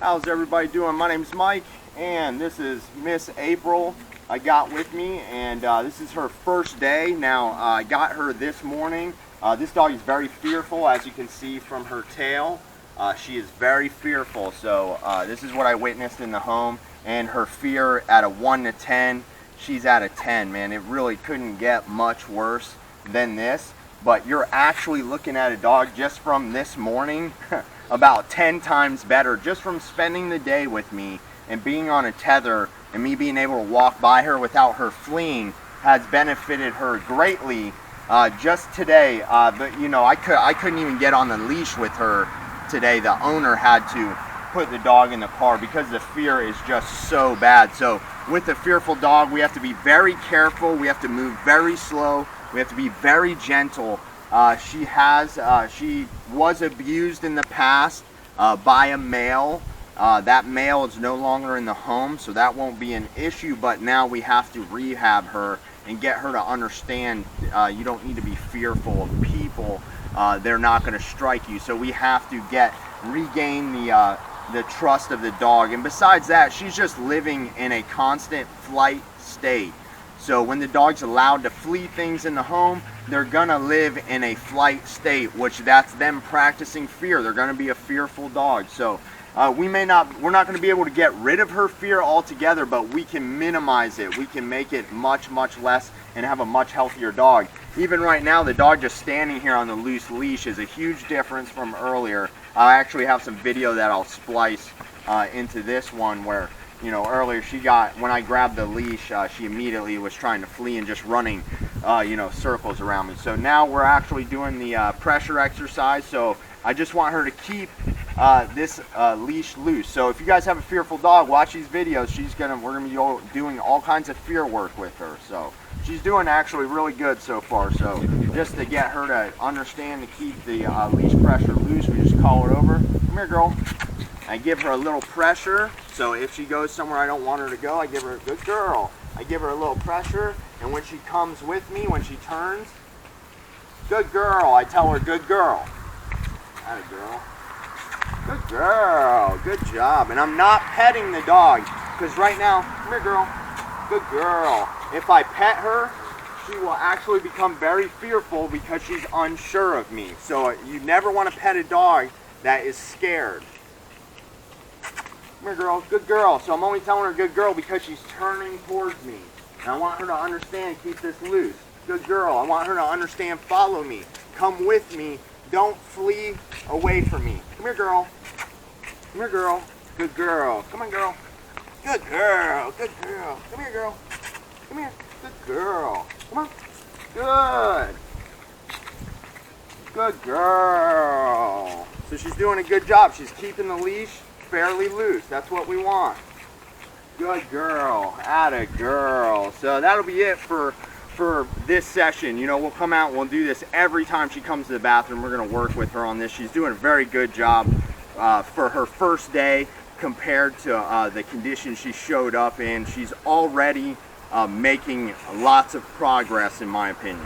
How's everybody doing? My name's Mike, and this is Miss April I got with me, and this is her first day. Now, I got her this morning. This dog is very fearful, as you can see from her tail. She is very fearful, so this is what I witnessed in the home, and her fear at a 1 to 10, she's at a 10, man. It really couldn't get much worse than this, but you're actually looking at a dog just from this morning about 10 times better, just from spending the day with me and being on a tether and me being able to walk by her without her fleeing has benefited her greatly. Just today, but you know, I couldn't even get on the leash with her today. The owner had to put the dog in the car because the fear is just so bad. So with a fearful dog, we have to be very careful. We have to move very slow. We have to be very gentle. She was abused in the past by a male. That male is no longer in the home, so that won't be an issue, but now we have to rehab her and get her to understand you don't need to be fearful of people. They're not going to strike you. So we have to regain the trust of the dog. And besides that, she's just living in a constant flight state. So when the dog's allowed to flee things in the home, they're gonna live in a flight state, which that's them practicing fear. They're gonna be a fearful dog. So we're not gonna be able to get rid of her fear altogether, but we can minimize it. We can make it much, much less and have a much healthier dog. Even right now, the dog just standing here on the loose leash is a huge difference from earlier. I actually have some video that I'll splice into this one where, you know, earlier when I grabbed the leash, she immediately was trying to flee and just running, you know, circles around me. So now we're actually doing the pressure exercise. So I just want her to keep this leash loose. So if you guys have a fearful dog, watch these videos. We're gonna be doing all kinds of fear work with her. So she's doing actually really good so far. So just to get her to understand to keep the leash pressure loose, we just call her over. Come here, girl. I give her a little pressure, so if she goes somewhere I don't want her to go, I give her a good girl. I give her a little pressure, and when she comes with me, when she turns, good girl, I tell her good girl. Atta girl. Good girl, good job. And I'm not petting the dog, because right now, come here girl, good girl. If I pet her, she will actually become very fearful because she's unsure of me. So you never want to pet a dog that is scared. Come here, girl. Good girl. So I'm only telling her good girl because she's turning towards me. And I want her to understand, keep this loose. Good girl. I want her to understand, follow me. Come with me. Don't flee away from me. Come here, girl. Come here, girl. Good girl. Come on, girl. Good girl. Good girl. Come here, girl. Come here. Good girl. Come on. Good. Good girl. So she's doing a good job. She's keeping the leash fairly loose. That's what we want. Good girl. Atta girl. So that'll be it for this session. You know, we'll come out and we'll do this every time she comes to the bathroom. We're going to work with her on this. She's doing a very good job for her first day compared to the condition she showed up in. She's already making lots of progress, in my opinion.